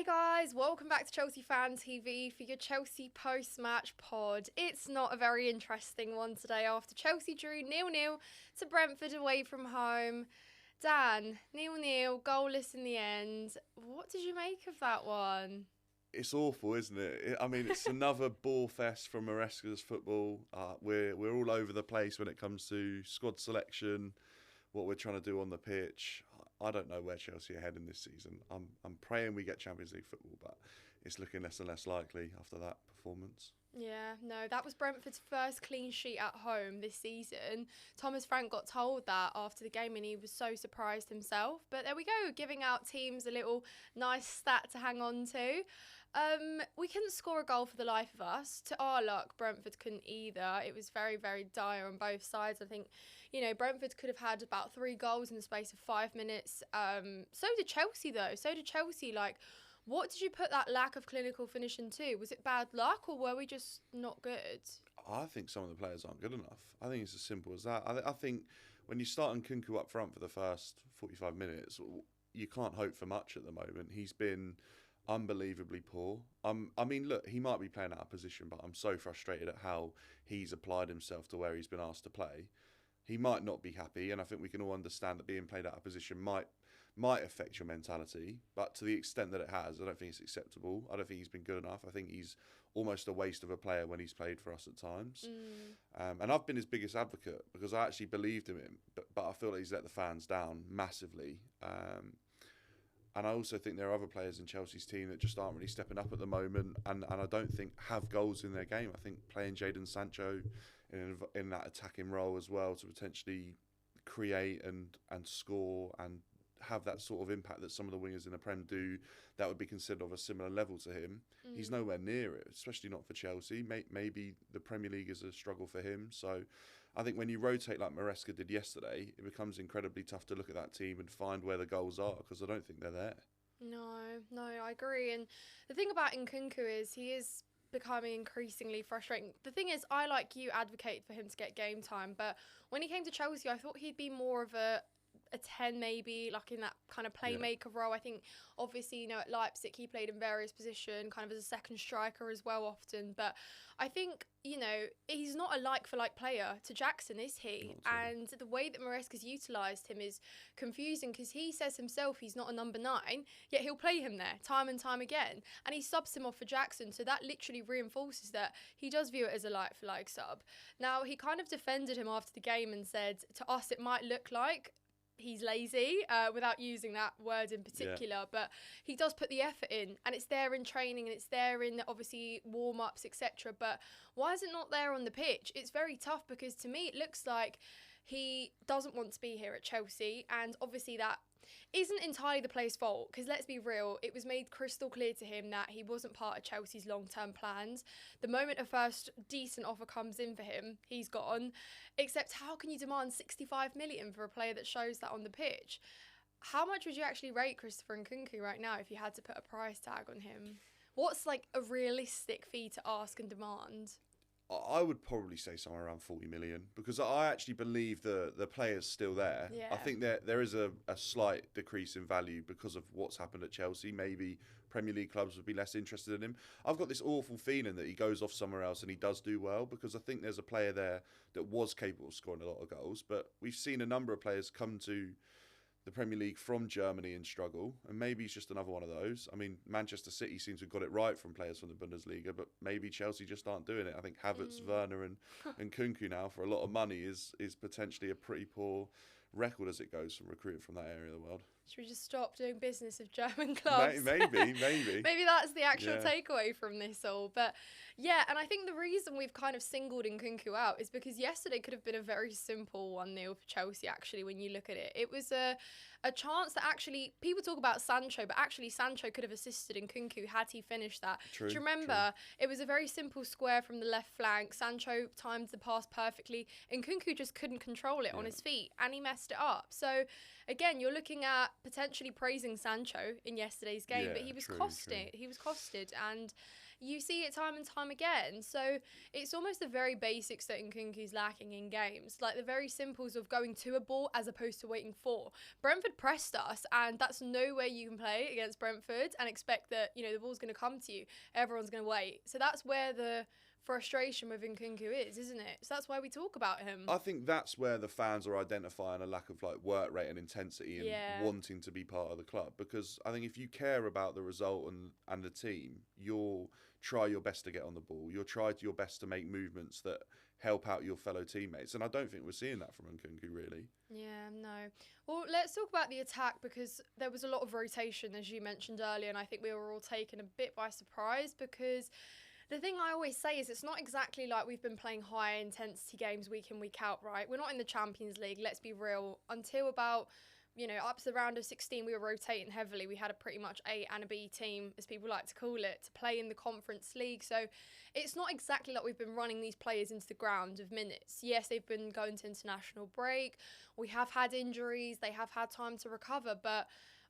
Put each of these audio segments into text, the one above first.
Hey guys, welcome back to Chelsea Fan TV for your Chelsea post-match pod. It's not a very interesting one today after Chelsea drew 0-0 to Brentford away from home. Dan, 0-0, goalless in the end. What did you make of that one? It's awful, isn't it? I mean, it's another ball fest from Maresca's football. We're all over the place when it comes to squad selection, what we're trying to do on the pitch. I don't know where Chelsea are heading this season. I'm praying we get Champions League football, but it's looking less and less likely after that performance. Yeah, no, that was Brentford's first clean sheet at home this season. Thomas Frank got told that after the game and he was so surprised himself. But there we go, giving out teams a little nice stat to hang on to. We couldn't score a goal for the life of us. To our luck, Brentford couldn't either. It was very, very dire on both sides. I think, Brentford could have had about 3 goals in the space of 5 minutes. So did Chelsea, though. What did you put that lack of clinical finishing to? Was it bad luck or were we just not good? I think some of the players aren't good enough. I think it's as simple as that. I think when you start Nkunku up front for the first 45 minutes, you can't hope for much at the moment. He's been unbelievably poor. Look, he might be playing out of position, but I'm so frustrated at how he's applied himself to where he's been asked to play. He might not be happy, and I think we can all understand that being played out of position might affect your mentality, but to the extent that it has, I don't think it's acceptable. I don't think he's been good enough. I think he's almost a waste of a player when he's played for us at times. And I've been his biggest advocate because I actually believed in him, but I feel like he's let the fans down massively. And I also think there are other players in Chelsea's team that just aren't really stepping up at the moment and I don't think have goals in their game. I think playing Jadon Sancho in that attacking role as well to potentially create and score and have that sort of impact that some of the wingers in the Prem do that would be considered of a similar level to him. He's nowhere near it, especially not for Chelsea. Maybe the Premier League is a struggle for him. So I think when you rotate like Maresca did yesterday, it becomes incredibly tough to look at that team and find where the goals are because I don't think they're there. No, I agree. And the thing about Nkunku is he is becoming increasingly frustrating. The thing is, I, like you, advocate for him to get game time, but when he came to Chelsea, I thought he'd be more of a 10 maybe, like in that kind of playmaker role. I think obviously, at Leipzig he played in various positions, kind of as a second striker as well often. But I think, he's not a like-for-like player to Jackson, is he? And the way that Maresca's utilised him is confusing because he says himself he's not a number 9, yet he'll play him there time and time again. And he subs him off for Jackson, so that literally reinforces that he does view it as a like-for-like sub. Now, he kind of defended him after the game and said, to us it might look like he's lazy, without using that word in particular, but he does put the effort in and it's there in training and it's there in obviously warm-ups, etc. But why is it not there on the pitch? It's very tough because to me it looks like he doesn't want to be here at Chelsea, and obviously that isn't entirely the player's fault because let's be real, it was made crystal clear to him that he wasn't part of Chelsea's long-term plans. The moment a first decent offer comes in for him, he's gone. Except how can you demand 65 million for a player that shows that on the pitch? How much would you actually rate Christopher Nkunku right now if you had to put a price tag on him? What's like a realistic fee to ask and demand? I would probably say somewhere around 40 million because I actually believe the player's still there. Yeah. I think there is a slight decrease in value because of what's happened at Chelsea. Maybe Premier League clubs would be less interested in him. I've got this awful feeling that he goes off somewhere else and he does do well because I think there's a player there that was capable of scoring a lot of goals, but we've seen a number of players come to the Premier League from Germany and struggle, and maybe he's just another one of those. I mean, Manchester City seems to have got it right from players from the Bundesliga, but maybe Chelsea just aren't doing it. I think Havertz, Werner and Nkunku now for a lot of money is potentially a pretty poor record as it goes from recruiting from that area of the world. Should we just stop doing business with German clubs? Maybe. Maybe that's the actual takeaway from this all. But yeah, and I think the reason we've kind of singled Nkunku out is because yesterday could have been a very simple 1-0 for Chelsea, actually, when you look at it. It was a chance that actually, people talk about Sancho, but actually Sancho could have assisted Nkunku had he finished that. True, do you remember? It was a very simple square from the left flank. Sancho timed the pass perfectly. Nkunku just couldn't control it on his feet and he messed it up. So again, you're looking at potentially praising Sancho in yesterday's game, but he was costed. He was costed, and you see it time and time again. So it's almost the very basics that Nkunku's lacking in games, like the very simples of going to a ball as opposed to waiting for. Brentford pressed us, and that's no way you can play against Brentford and expect that, you know, the ball's going to come to you. Everyone's going to wait. So that's where the frustration with Nkunku is, isn't it? So that's why we talk about him. I think that's where the fans are identifying a lack of like work rate and intensity and wanting to be part of the club. Because I think if you care about the result and the team, you'll try your best to get on the ball. You'll try your best to make movements that help out your fellow teammates. And I don't think we're seeing that from Nkunku, really. Yeah, no. Well, let's talk about the attack, because there was a lot of rotation, as you mentioned earlier, and I think we were all taken a bit by surprise, because the thing I always say is it's not exactly like we've been playing high intensity games week in, week out, right? We're not in the Champions League, let's be real. Until about, you know, up to the round of 16, we were rotating heavily. We had a pretty much A and a B team, as people like to call it, to play in the Conference League. So it's not exactly like we've been running these players into the ground of minutes. Yes, they've been going to international break. We have had injuries. They have had time to recover, but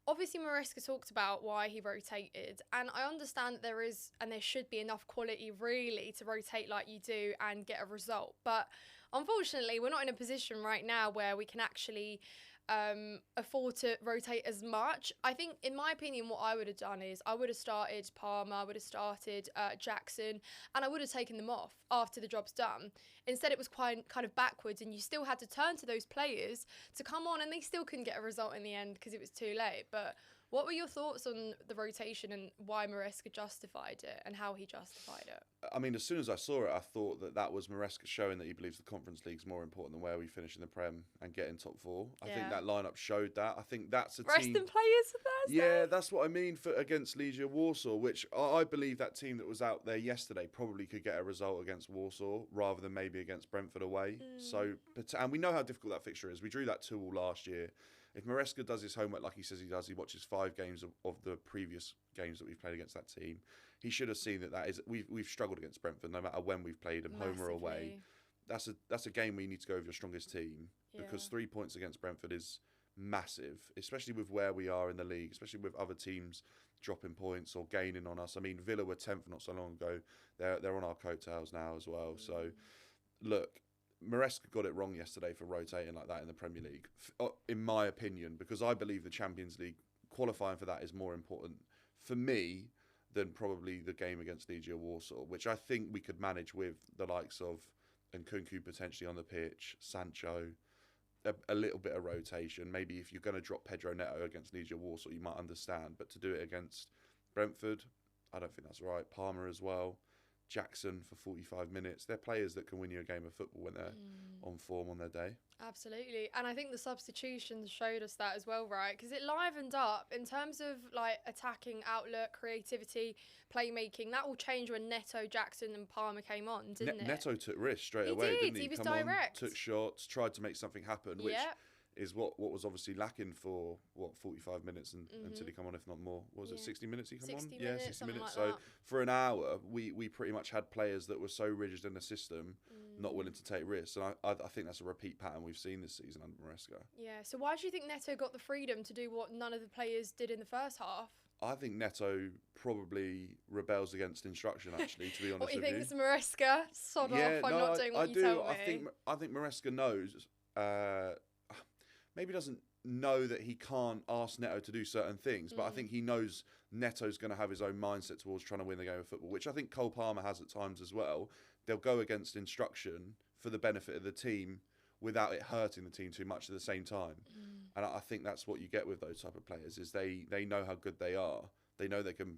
obviously, Maresca talked about why he rotated, and I understand that there is and there should be enough quality really to rotate like you do and get a result. But unfortunately, we're not in a position right now where we can actually afford to rotate as much. I think, in my opinion, what I would have done is I would have started Palmer, I would have started Jackson, and I would have taken them off after the job's done. Instead, it was quite kind of backwards, and you still had to turn to those players to come on, and they still couldn't get a result in the end because it was too late. But what were your thoughts on the rotation and why Maresca justified it and how he justified it? I mean, as soon as I saw it, I thought that was Maresca showing that he believes the Conference League's more important than where we finish in the Prem and get in top four. I think that lineup showed that. I think that's a Resting team. Players for Thursday. Yeah, that's what I mean for against Legia Warsaw, which I believe that team that was out there yesterday probably could get a result against Warsaw rather than maybe against Brentford away. So, and we know how difficult that fixture is. We drew that 2-2 last year. If Maresca does his homework like he says he does, he watches 5 games of the previous games that we've played against that team, he should have seen that is we've struggled against Brentford no matter when we've played them, home or away. That's a game where you need to go with your strongest team, because 3 points against Brentford is massive, especially with where we are in the league, especially with other teams dropping points or gaining on us. I mean, Villa were 10th not so long ago. They're on our coattails now as well. So, look, Maresca got it wrong yesterday for rotating like that in the Premier League, in my opinion, because I believe the Champions League qualifying for that is more important for me than probably the game against Legia Warsaw, which I think we could manage with the likes of Nkunku potentially on the pitch, Sancho, a little bit of rotation. Maybe if you're going to drop Pedro Neto against Legia Warsaw, you might understand, but to do it against Brentford, I don't think that's right. Palmer as well. Jackson for 45 minutes. They're players that can win you a game of football when they're on form on their day. Absolutely. And I think the substitutions showed us that as well, right? Because it livened up in terms of like attacking outlook, creativity, playmaking. That all changed when Neto, Jackson and Palmer came on, didn't it? Neto took risks straight away, didn't he? He was Come direct. On, took shots, tried to make something happen, which is what was obviously lacking for 45 minutes until he come on, if not more. What was it 60 minutes he come on? 60 minutes, 60 minutes. Like so that. For an hour, we pretty much had players that were so rigid in the system, not willing to take risks. And I think that's a repeat pattern we've seen this season under Maresca. Yeah. So why do you think Neto got the freedom to do what none of the players did in the first half? I think Neto probably rebels against instruction, actually, to be honest what, with you think it's Maresca? Sod off, I'm not doing what you tell me. I think Maresca knows, maybe doesn't know that he can't ask Neto to do certain things, but I think he knows Neto's going to have his own mindset towards trying to win the game of football, which I think Cole Palmer has at times as well. They'll go against instruction for the benefit of the team without it hurting the team too much at the same time. And I think that's what you get with those type of players, is they know how good they are. They know they can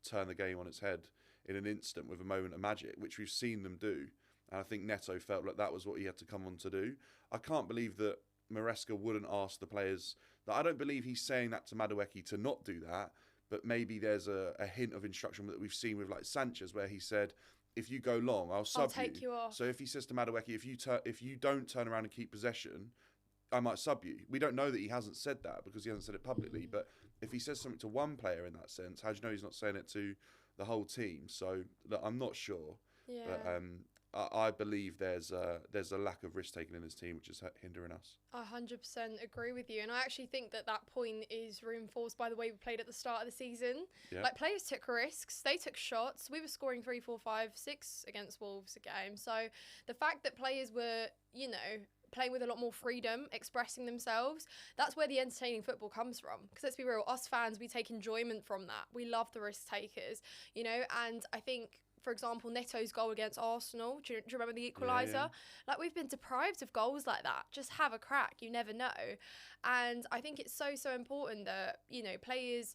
turn the game on its head in an instant with a moment of magic, which we've seen them do. And I think Neto felt like that was what he had to come on to do. I can't believe that Maresca wouldn't ask the players. That I don't believe he's saying that to Madueke to not do that, but maybe there's a hint of instruction that we've seen with like Sanchez, where he said, if you go long, I'll take you off. So if he says to Madueke, if you don't turn around and keep possession, I might sub you. We don't know that he hasn't said that because he hasn't said it publicly, but if he says something to one player in that sense, how do you know he's not saying it to the whole team? So look, I'm not sure. Yeah. But I believe there's a lack of risk taking in this team, which is hindering us. I 100% agree with you. And I actually think that point is reinforced by the way we played at the start of the season. Yeah. Like, players took risks, they took shots. We were scoring 3, 4, 5, 6 against Wolves a game. So the fact that players were, playing with a lot more freedom, expressing themselves, that's where the entertaining football comes from. Because let's be real, us fans, we take enjoyment from that. We love the risk takers, and I think, for example, Neto's goal against Arsenal, do you remember the equaliser? Yeah. Like, we've been deprived of goals like that. Just have a crack, you never know. And I think it's so, so important that, players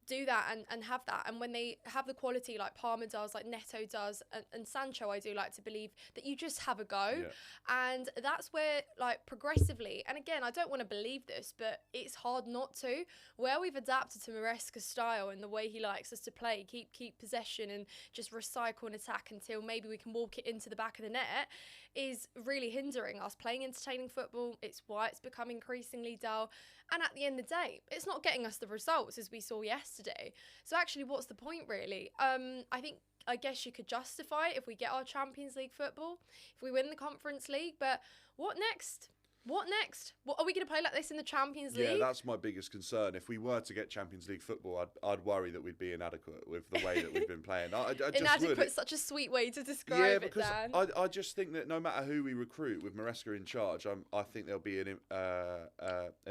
do that and have that, and when they have the quality like Palmer does, like Neto does, and Sancho, I do like to believe that you just have a go. And that's where, like, progressively, and again, I don't want to believe this, but it's hard not to, where we've adapted to Maresca's style and the way he likes us to play, keep possession and just recycle and attack until maybe we can walk it into the back of the net, is really hindering us playing entertaining football. It's why it's become increasingly dull. And at the end of the day, it's not getting us the results as we saw yesterday. So actually, what's the point, really? I guess you could justify it if we get our Champions League football, if we win the Conference League. But what next? What next? What are we going to play like this in the Champions League? Yeah, that's my biggest concern. If we were to get Champions League football, I'd worry that we'd be inadequate with the way that we've been playing. I just inadequate, such a sweet way to describe it. Yeah, because Dan. I just think that no matter who we recruit with Maresca in charge, I think there'll be an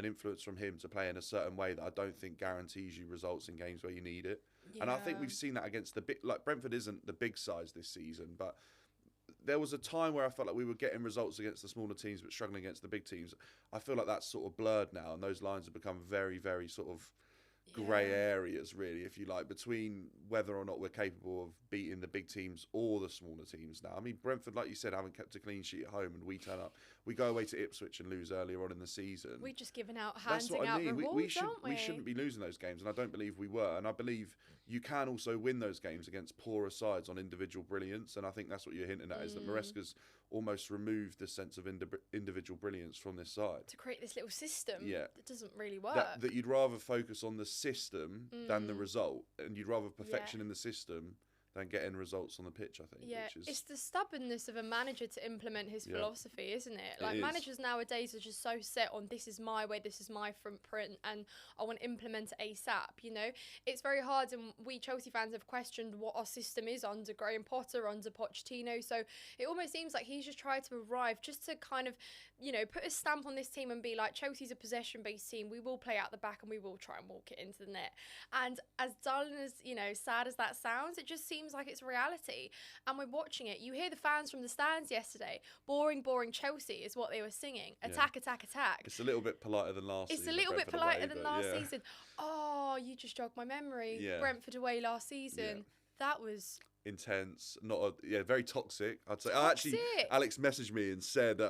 influence from him to play in a certain way that I don't think guarantees you results in games where you need it. Yeah. And I think we've seen that against the big, like Brentford isn't the big size this season, but there was a time where I felt like we were getting results against the smaller teams but struggling against the big teams. I feel like that's sort of blurred now, and those lines have become very, very sort of grey areas, really, if you like, between whether or not we're capable of beating the big teams or the smaller teams now. I mean, Brentford, like you said, haven't kept a clean sheet at home, and we turn up. We go away to Ipswich and lose earlier on in the season. We've just given out, handing out rewards, we shouldn't be losing those games, and I don't believe we were. And I believe you can also win those games against poorer sides on individual brilliance, and I think that's what you're hinting at, is that Maresca's almost removed the sense of individual brilliance from this side. To create this little system that doesn't really work. That you'd rather focus on the system than the result, and you'd rather perfection in the system than getting results on the pitch, I think. Yeah, which is... it's the stubbornness of a manager to implement his philosophy, isn't it? Like, managers nowadays are just so set on, this is my way, this is my footprint, and I want to implement it ASAP, It's very hard, and we Chelsea fans have questioned what our system is under Graham Potter, under Pochettino, so it almost seems like he's just tried to arrive just to kind of, put a stamp on this team and be like, Chelsea's a possession-based team, we will play out the back and we will try and walk it into the net. And as dull and as, sad as that sounds, it just seems like it's reality. And we're watching it. You hear the fans from the stands yesterday. Boring, boring Chelsea is what they were singing. Attack, attack, attack. It's a little bit politer than last season. It's a little bit politer than last season. Oh, you just jogged my memory. Yeah. Brentford away last season. Yeah. That was... intense, very toxic, I'd say. Alex messaged me and said,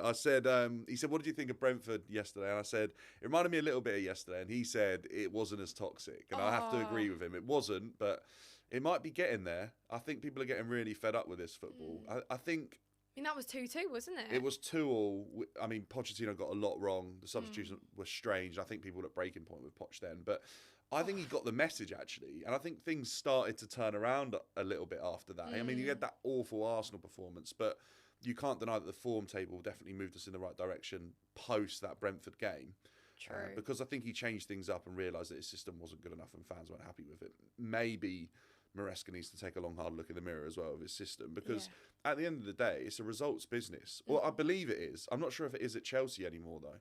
he said, what did you think of Brentford yesterday? And I said, it reminded me a little bit of yesterday. And he said, it wasn't as toxic. And I have to agree with him. It wasn't, but it might be getting there. I think people are getting really fed up with this football. I think... I mean, that was 2-2, wasn't it? It was 2-2. I mean, Pochettino got a lot wrong. The substitutions were strange. I think people were at breaking point with Poch then. But I think he got the message, actually. And I think things started to turn around a little bit after that. I mean, you had that awful Arsenal performance, but you can't deny that the form table definitely moved us in the right direction post that Brentford game. True. Because I think he changed things up and realised that his system wasn't good enough and fans weren't happy with it. Maybe Maresca needs to take a long, hard look in the mirror as well of his system, because at the end of the day, it's a results business. Well, I believe it is. I'm not sure if it is at Chelsea anymore, though.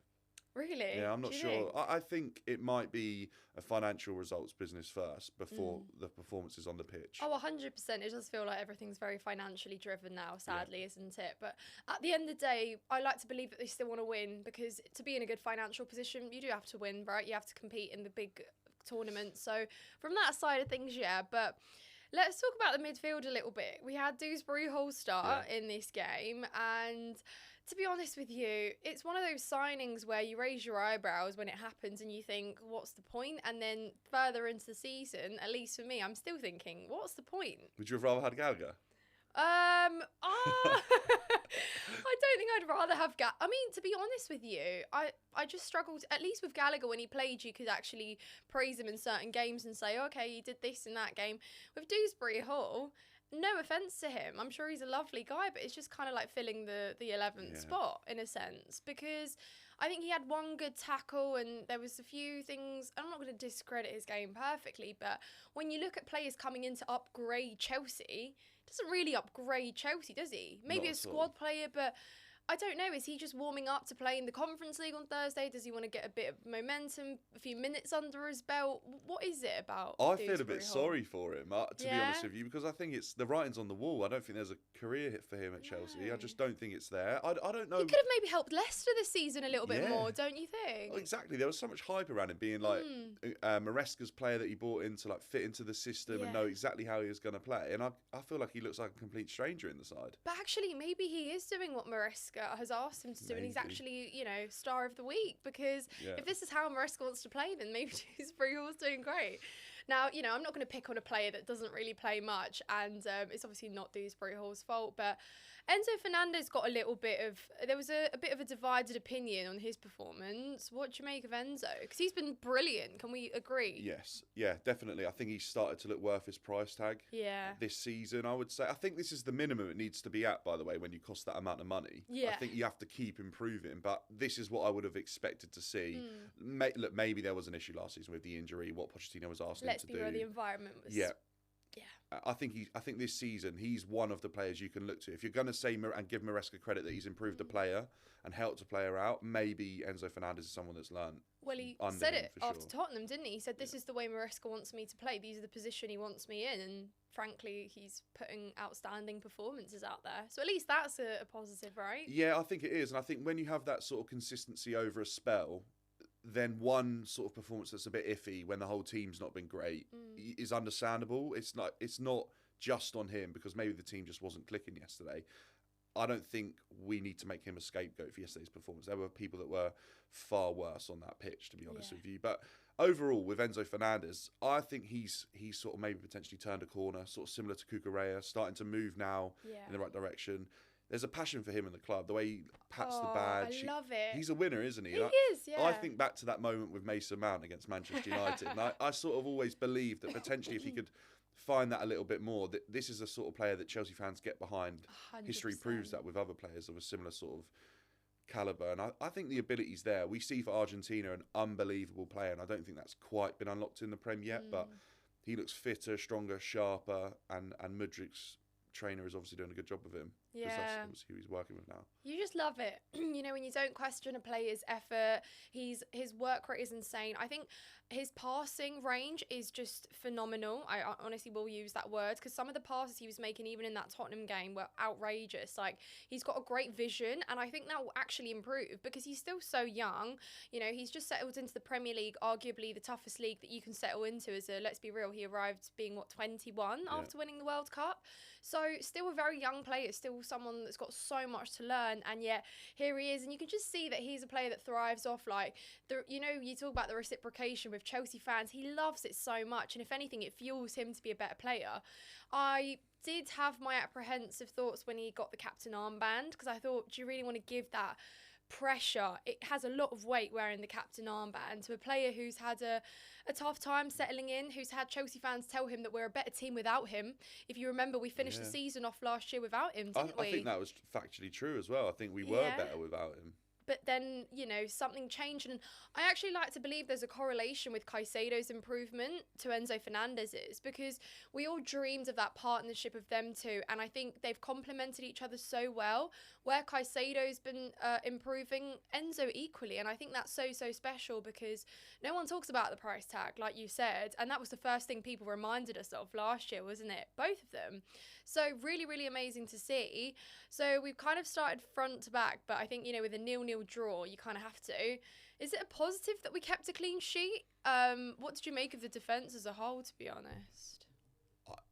Really? Yeah, I'm not sure. I think it might be a financial results business first before the performances on the pitch. Oh, 100%. It does feel like everything's very financially driven now, sadly, isn't it? But at the end of the day, I like to believe that they still want to win, because to be in a good financial position, you do have to win, right? You have to compete in the big tournament. So from that side of things, but let's talk about the midfield a little bit. We had Dewsbury Hall start in this game, and to be honest with you, it's one of those signings where you raise your eyebrows when it happens and you think, what's the point? And then further into the season, at least for me, I'm still thinking, what's the point? Would you have rather had Gallagher? I don't think I'd rather have I mean, to be honest with you, I just struggled, at least with Gallagher, when he played, you could actually praise him in certain games and say, okay, he did this in that game. With Dewsbury Hall, no offense to him, I'm sure he's a lovely guy, but it's just kind of like filling the 11th spot in a sense, because I think he had one good tackle and there was a few things. I'm not going to discredit his game perfectly, but when you look at players coming in to upgrade Chelsea, doesn't really upgrade Chelsea, does he? Maybe a squad player, but I don't know. Is he just warming up to play in the Conference League on Thursday? Does he want to get a bit of momentum, a few minutes under his belt? What is it about? I feel a bit sorry for him, to be honest with you, because I think it's the writing's on the wall. I don't think there's a career hit for him at Chelsea. I just don't think it's there. I don't know. He could have maybe helped Leicester this season a little bit more, don't you think? Well, exactly. There was so much hype around him being like Maresca's player that he brought in to like fit into the system and know exactly how he was going to play. And I feel like he looks like a complete stranger in the side. But actually, maybe he is doing what Maresca has asked him to do, and he's actually, star of the week, because if this is how Maresca wants to play, then maybe Dewsbury Hall's doing great. Now, I'm not going to pick on a player that doesn't really play much, and it's obviously not Dewsbury Hall's fault, but Enzo Fernandez got there was a bit of a divided opinion on his performance. What do you make of Enzo? Because he's been brilliant, can we agree? Yes, yeah, definitely. I think he's started to look worth his price tag this season, I would say. I think this is the minimum it needs to be at, by the way, when you cost that amount of money. I think you have to keep improving, but this is what I would have expected to see. Look, maybe there was an issue last season with the injury, what Pochettino was asking him to do. Let's be real, the environment was... Yeah. I think this season he's one of the players you can look to. If you're going to say and give Maresca credit that he's improved a player and helped a player out, maybe Enzo Fernandez is someone that's learned. Well, he said it after Tottenham, didn't he? He said, this is the way Maresca wants me to play. These are the position he wants me in. And frankly, he's putting outstanding performances out there. So at least that's a positive, right? Yeah, I think it is. And I think when you have that sort of consistency over a spell, then one sort of performance that's a bit iffy when the whole team's not been great is understandable. It's not just on him because maybe the team just wasn't clicking yesterday. I don't think we need to make him a scapegoat for yesterday's performance. There were people that were far worse on that pitch, to be honest with you. But overall, with Enzo Fernandez, I think he's sort of maybe potentially turned a corner, sort of similar to Cucurella, starting to move now in the right direction. There's a passion for him in the club, the way he pats the badge. I love it. He's a winner, isn't he? He is, yeah. I think back to that moment with Mason Mount against Manchester United. And I sort of always believed that potentially if he could find that a little bit more, that this is a sort of player that Chelsea fans get behind. 100%. History proves that with other players of a similar sort of calibre. And I think the ability's there. We see for Argentina an unbelievable player, and I don't think that's quite been unlocked in the Prem yet, but he looks fitter, stronger, sharper, and Mudrik's trainer is obviously doing a good job of him. Yeah. Because that's obviously who he's working with now. You just love it. When you don't question a player's effort, his work rate is insane. I think his passing range is just phenomenal. I honestly will use that word because some of the passes he was making even in that Tottenham game were outrageous. Like, he's got a great vision, and I think that will actually improve because he's still so young. He's just settled into the Premier League, arguably the toughest league that you can settle into as let's be real, he arrived being 21 after winning the World Cup. So still a very young player, still someone that's got so much to learn, and yet here he is, and you can just see that he's a player that thrives off you talk about the reciprocation with Chelsea fans. He loves it so much, and if anything, it fuels him to be a better player. I did have my apprehensive thoughts when he got the captain armband because I thought, do you really want to give that pressure? It has a lot of weight wearing the captain armband to a player who's had a tough time settling in, who's had Chelsea fans tell him that we're a better team without him. If you remember, we finished the season off last year without him, didn't we? I think that was factually true as well. I think we were better without him. But then, something changed. And I actually like to believe there's a correlation with Caicedo's improvement to Enzo Fernandez's because we all dreamed of that partnership of them two. And I think they've complemented each other so well. Where Caicedo's been improving, Enzo equally. And I think that's so, so special because no one talks about the price tag, like you said. And that was the first thing people reminded us of last year, wasn't it? Both of them. So really, really amazing to see. So we've kind of started front to back, but I think, with a 0-0 draw, you kind of have to. Is it a positive that we kept a clean sheet? What did you make of the defence as a whole, to be honest?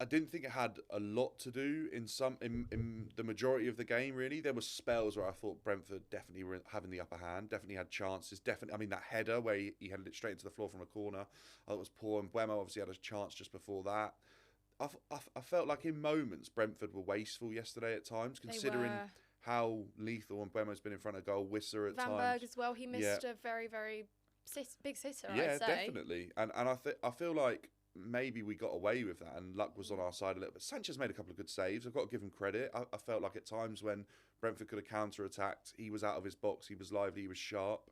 I didn't think it had a lot to do in the majority of the game, really. There were spells where I thought Brentford definitely were having the upper hand, definitely had chances. That header where he headed it straight into the floor from a corner, I thought it was poor, and Buemo obviously had a chance just before that. I felt like in moments Brentford were wasteful yesterday at times, considering how lethal and Buemo's been in front of goal. Wisser at times. Van Berg as well. He missed a very, very big sitter, I'd say. Yeah, definitely. And I feel like maybe we got away with that and luck was on our side a little bit. Sanchez made a couple of good saves. I've got to give him credit. I felt like at times when Brentford could have counter-attacked, he was out of his box, he was lively, he was sharp.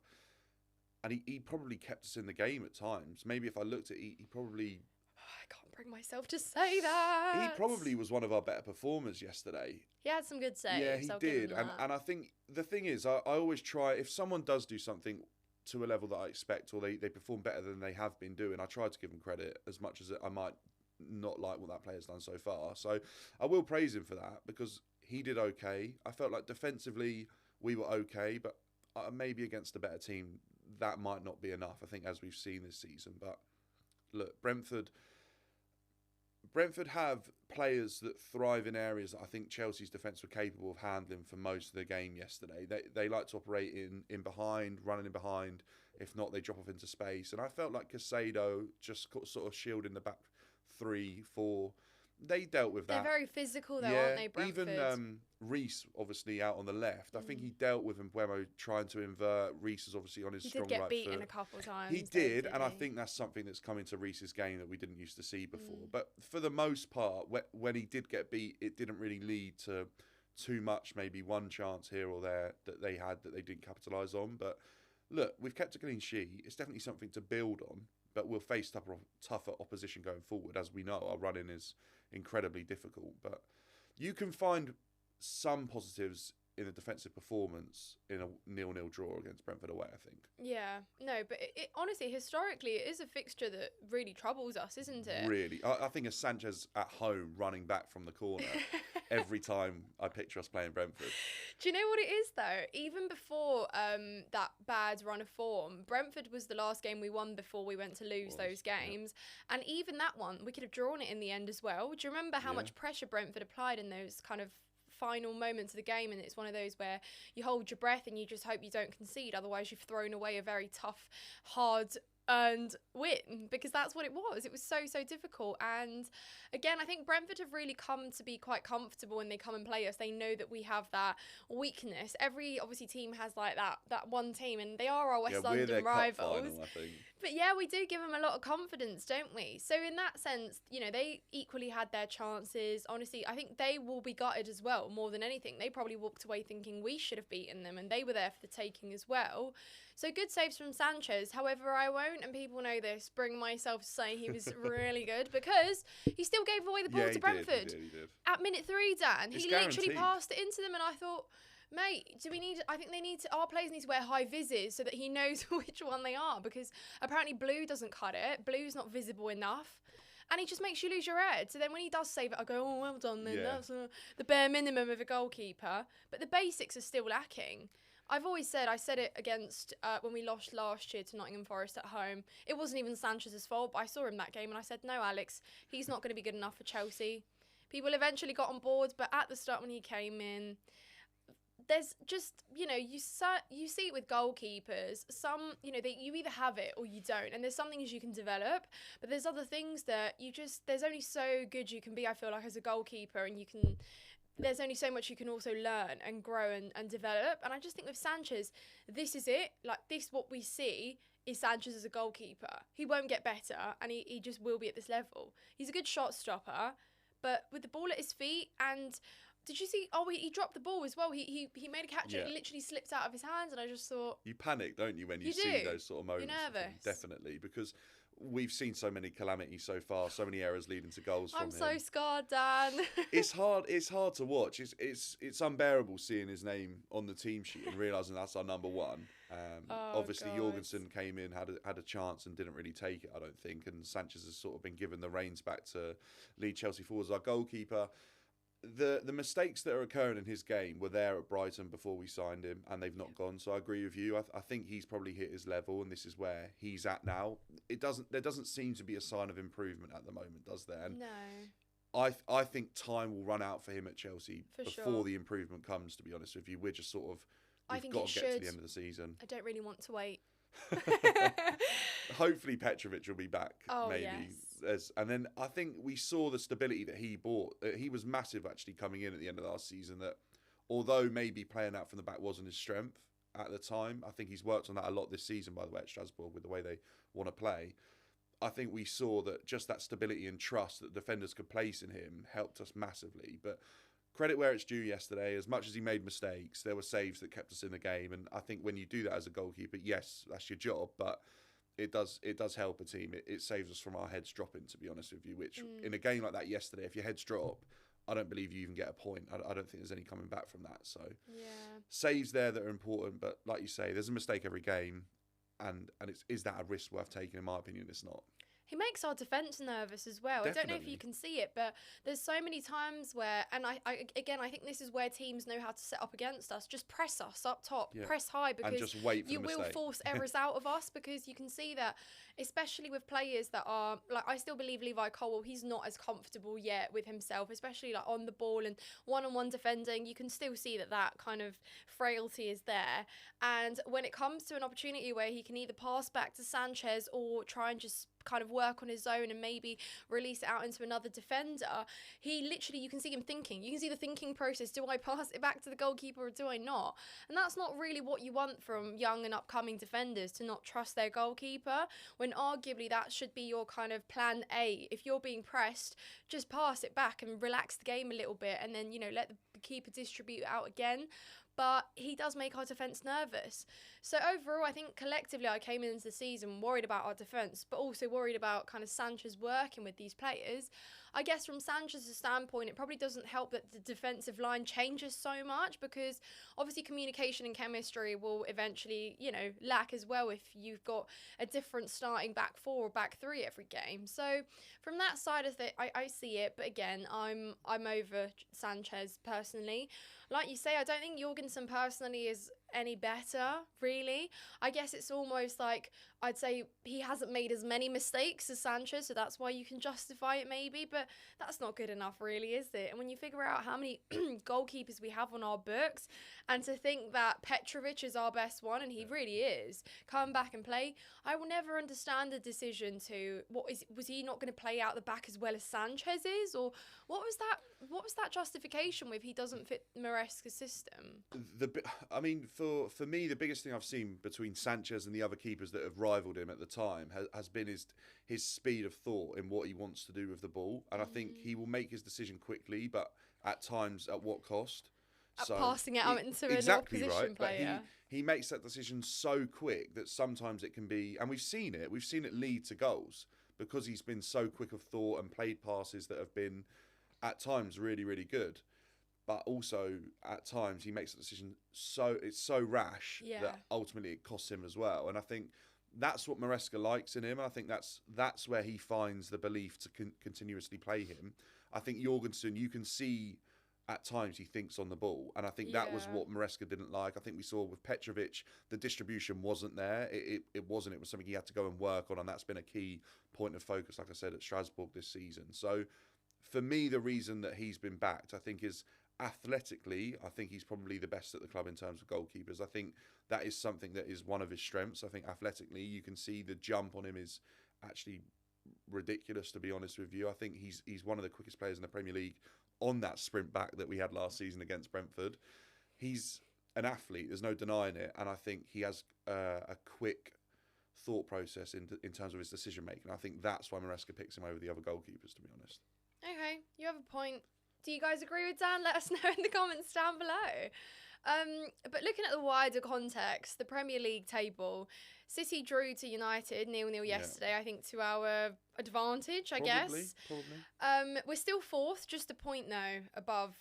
And he probably kept us in the game at times. Maybe if I looked at it, he probably... I can't bring myself to say that. He probably was one of our better performers yesterday. He had some good saves. Yeah, he did. And I think the thing is, I always try, if someone does do something to a level that I expect, or they perform better than they have been doing, I try to give them credit as much as I might not like what that player's done so far. So I will praise him for that, because he did okay. I felt like defensively we were okay, but maybe against a better team that might not be enough, I think, as we've seen this season. But look, Brentford have players that thrive in areas that I think Chelsea's defence were capable of handling for most of the game yesterday. They like to operate in behind, running in behind. If not, they drop off into space. And I felt like Caicedo just sort of shielding the back 3, 4. They dealt with that. They're very physical, though, aren't they, Brentford? Even Reece, obviously, out on the left. I think he dealt with Mbeumo trying to invert. Reece is obviously on his strong right foot. He did get beaten a couple of times. He did, and I think that's something that's come into Reece's game that we didn't used to see before. But for the most part, when he did get beat, it didn't really lead to too much, maybe one chance here or there that they had that they didn't capitalise on. But look, we've kept a clean sheet. It's definitely something to build on, but we'll face tougher opposition going forward. As we know, our running is incredibly difficult, but you can find some positives in a defensive performance in a 0-0 draw against Brentford away, I think. Yeah, no, but it honestly, historically, it is a fixture that really troubles us, isn't it? Really. I think of Sanchez at home running back from the corner every time I picture us playing Brentford. Do you know what it is, though? Even before that bad run of form, Brentford was the last game we won before we went to lose those games. Yeah. And even that one, we could have drawn it in the end as well. Do you remember how much pressure Brentford applied in those kind of final moments of the game? And it's one of those where you hold your breath and you just hope you don't concede, otherwise you've thrown away a very tough, hard earned win, because that's what it was. It was so difficult. And again, I think Brentford have really come to be quite comfortable when they come and play us. They know that we have that weakness. Every obviously team has like that one team, and they are our West London rivals. Final, I think. But yeah, we do give them a lot of confidence, don't we? So in that sense, you know, they equally had their chances. Honestly, I think they will be gutted as well, more than anything. They probably walked away thinking we should have beaten them, and they were there for the taking as well. So good saves from Sanchez. However, I won't, and people know this, bring myself to say he was really good, because he still gave away the ball to Brentford. He did. At minute 3, Dan. It's he guaranteed. Literally passed it into them, and I thought, mate, I think our players need to wear high vises so that he knows which one they are, because apparently blue doesn't cut it. Blue's not visible enough. And he just makes you lose your head. So then when he does save it, I go, oh, well done then. Yeah. That's the bare minimum of a goalkeeper. But the basics are still lacking. I've always said, I said it against when we lost last year to Nottingham Forest at home. It wasn't even Sanchez's fault, but I saw him that game and I said, no, Alex, he's not going to be good enough for Chelsea. People eventually got on board, but at the start when he came in, there's just, you know, you see it with goalkeepers. Some, you know, you either have it or you don't. And there's some things you can develop, but there's other things that there's only so good you can be, I feel like, as a goalkeeper. And there's only so much you can also learn and grow and develop. And I just think with Sanchez, this is it. Like, what we see is Sanchez as a goalkeeper. He won't get better, and he just will be at this level. He's a good shot stopper, but with the ball at his feet, and did you see? Oh, he dropped the ball as well. He made a catch and it literally slipped out of his hands, and I just thought, you panic, don't you, when you see those sort of moments? You're nervous. Definitely, because we've seen so many calamities so far, so many errors leading to goals from him. I'm so scarred, Dan. It's hard to watch. It's unbearable seeing his name on the team sheet and realising that's our number one. Obviously, God. Jorgensen came in, had a chance and didn't really take it, I don't think. And Sanchez has sort of been given the reins back to lead Chelsea forward as our goalkeeper. The mistakes that are occurring in his game were there at Brighton before we signed him, and they've not gone. So I agree with you. I think he's probably hit his level, and this is where he's at now. There doesn't seem to be a sign of improvement at the moment, does there? And no. I think time will run out for him at Chelsea before the improvement comes. To be honest with you, we're just sort of we've got to get to the end of the season. I don't really want to wait. Hopefully Petrovic will be back. Maybe. Yes. And then I think we saw the stability that he brought. He was massive actually coming in at the end of last season, that although maybe playing out from the back wasn't his strength at the time, I think he's worked on that a lot this season, by the way, at Strasbourg, with the way they want to play. I think we saw that just that stability and trust that defenders could place in him helped us massively. But credit where it's due yesterday. As much as he made mistakes, there were saves that kept us in the game. And I think when you do that as a goalkeeper, yes, that's your job, but it does help a team. It saves us from our heads dropping, to be honest with you, which in a game like that yesterday, if your heads drop, I don't believe you even get a point. I don't think there's any coming back from that. So saves there that are important, but like you say, there's a mistake every game. And is that a risk worth taking? In my opinion, it's not. He makes our defence nervous as well. Definitely. I don't know if you can see it, but there's so many times where, and I think this is where teams know how to set up against us. Just press us up top, press high, because and just wait for you will force errors out of us, because you can see that, especially with players that are, like, I still believe Levi Colwill, he's not as comfortable yet with himself, especially like on the ball and one-on-one defending. You can still see that kind of frailty is there. And when it comes to an opportunity where he can either pass back to Sanchez or try and just kind of work on his own and maybe release it out into another defender, he literally, you can see him thinking. You can see the thinking process. Do I pass it back to the goalkeeper or do I not? And that's not really what you want from young and upcoming defenders, to not trust their goalkeeper, when arguably that should be your kind of plan A. If you're being pressed, just pass it back and relax the game a little bit, and then, let the keeper distribute out again. But he does make our defence nervous. So overall, I think collectively I came into the season worried about our defence, but also worried about kind of Sanchez working with these players. I guess from Sanchez's standpoint, it probably doesn't help that the defensive line changes so much, because obviously communication and chemistry will eventually, lack as well if you've got a different starting back four or back three every game. So from that side of it, I see it. But again, I'm over Sanchez personally. Like you say, I don't think Jorgensen personally is any better, really. I guess it's almost like, I'd say he hasn't made as many mistakes as Sanchez, so that's why you can justify it maybe, but that's not good enough, really, is it? And when you figure out how many goalkeepers we have on our books, and to think that Petrovic is our best one, and he really is, come back and play, I will never understand the decision to, was he not going to play out the back as well as Sanchez is? Or what was that justification with he doesn't fit Maresca's system? For me, the biggest thing I've seen between Sanchez and the other keepers that have rivaled him at the time has been his speed of thought in what he wants to do with the ball. And I think he will make his decision quickly, but at times at what cost? Passing it out into an opposition player. But he makes that decision so quick that sometimes it can be, and we've seen it lead to goals, because he's been so quick of thought and played passes that have been at times really, really good. But also, at times, he makes a decision it's so rash that ultimately it costs him as well. And I think that's what Maresca likes in him. I think that's where he finds the belief to continuously play him. I think Jorgensen, you can see at times he thinks on the ball. And I think that was what Maresca didn't like. I think we saw with Petrovic, the distribution wasn't there. It wasn't. It was something he had to go and work on. And that's been a key point of focus, like I said, at Strasbourg this season. So for me, the reason that he's been backed, I think, is athletically, I think he's probably the best at the club in terms of goalkeepers. I think that is something that is one of his strengths. I think athletically, you can see the jump on him is actually ridiculous, to be honest with you. I think he's one of the quickest players in the Premier League on that sprint back that we had last season against Brentford. He's an athlete, there's no denying it, and I think he has a quick thought process in terms of his decision making. I think that's why Maresca picks him over the other goalkeepers, to be honest. Okay, you have a point. Do you guys agree with Dan? Let us know in the comments down below. But looking at the wider context, the Premier League table, City drew to United 0-0 yesterday, I think to our advantage, I guess. Probably. We're still fourth, just a point though, above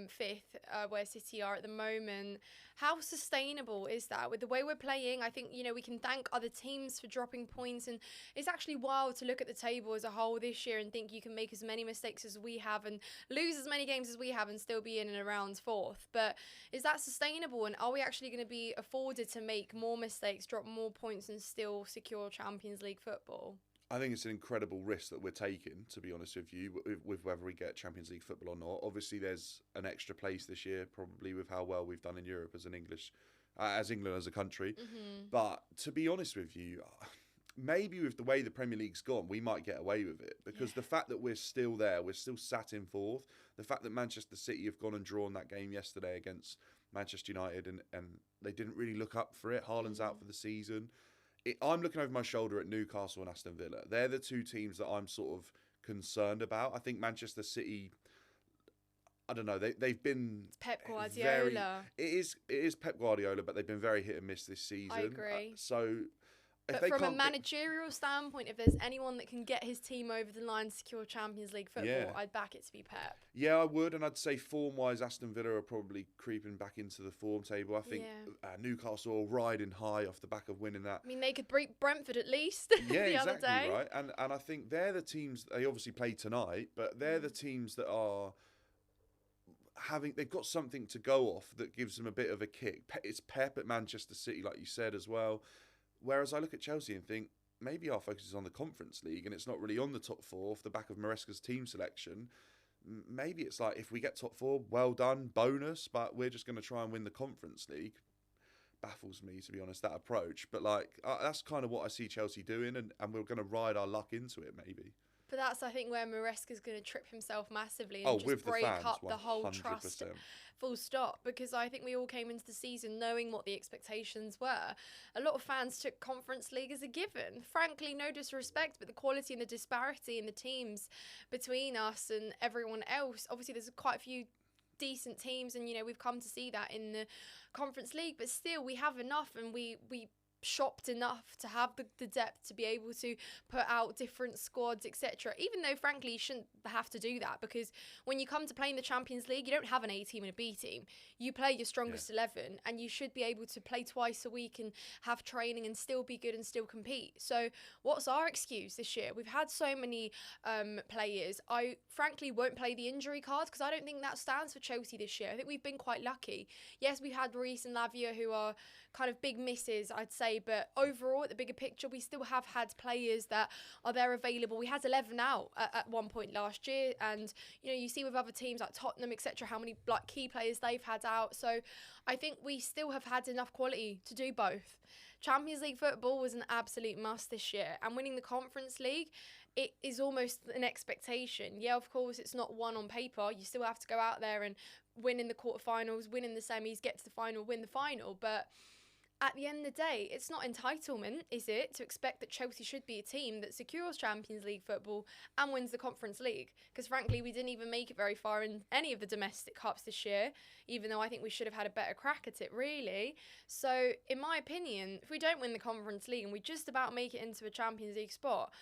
fifth, where City are at the moment. How sustainable is that? With the way we're playing, I think, we can thank other teams for dropping points, and it's actually wild to look at the table as a whole this year and think you can make as many mistakes as we have and lose as many games as we have and still be in and around fourth. But is that sustainable, and are we actually going to be afforded to make more mistakes, drop more points and still secure Champions League football? I think it's an incredible risk that we're taking, to be honest with you, with whether we get Champions League football or not. Obviously, there's an extra place this year, probably with how well we've done in Europe as England as a country. Mm-hmm. But to be honest with you, maybe with the way the Premier League's gone, we might get away with it, because the fact that we're still there, we're still sat in fourth, the fact that Manchester City have gone and drawn that game yesterday against Manchester United and they didn't really look up for it. Haaland's out for the season. I'm looking over my shoulder at Newcastle and Aston Villa. They're the two teams that I'm sort of concerned about. I think Manchester City, I don't know, they've been It's Pep very. Guardiola. It is Pep Guardiola, but they've been very hit and miss this season. I agree. So if But they from a can't managerial standpoint, if there's anyone that can get his team over the line to secure Champions League football, Yeah. I'd back it to be Pep. Yeah, I would, and I'd say form-wise, Aston Villa are probably creeping back into the form table. I think Newcastle are riding high off the back of winning that. I mean, they could beat Brentford at least Yeah, the exactly, other day. right. And I think they're the teams, they obviously play tonight, but they're the teams that are they've got something to go off that gives them a bit of a kick. It's Pep at Manchester City, like you said as well. Whereas I look at Chelsea and think, maybe our focus is on the Conference League and it's not really on the top four off the back of Maresca's team selection. Maybe it's like, if we get top four, well done, bonus, but we're just going to try and win the Conference League. Baffles me, to be honest, that approach. But that's kind of what I see Chelsea doing, and we're going to ride our luck into it, maybe. But that's, I think, where Maresca's going to trip himself massively and just with break the fans, up the whole 100%. trust, full stop. Because I think we all came into the season knowing what the expectations were. A lot of fans took Conference League as a given. Frankly, no disrespect, but the quality and the disparity in the teams between us and everyone else, obviously there's quite a few decent teams, and we've come to see that in the Conference League, but still we have enough, and we shopped enough to have the depth to be able to put out different squads, etc. Even though, frankly, you shouldn't have to do that, because when you come to play in the Champions League, you don't have an A team and a B team. You play your strongest 11, and you should be able to play twice a week and have training and still be good and still compete. So what's our excuse this year? We've had so many players. I frankly won't play the injury card, because I don't think that stands for Chelsea this year. I think we've been quite lucky. Yes, we've had Reece and Lavia, who are kind of big misses, I'd say, but overall, at the bigger picture, we still have had players that are there available. We had 11 out at one point last year, and you see with other teams like Tottenham, etc., how many key players they've had out. So I think we still have had enough quality to do both. Champions League football was an absolute must this year, and winning the Conference League, it is almost an expectation. Yeah, of course, it's not one on paper. You still have to go out there and win in the quarterfinals, win in the semis, get to the final, win the final, but at the end of the day, it's not entitlement, is it, to expect that Chelsea should be a team that secures Champions League football and wins the Conference League? Because frankly, we didn't even make it very far in any of the domestic cups this year, even though I think we should have had a better crack at it, really. So, in my opinion, if we don't win the Conference League and we just about make it into a Champions League spot,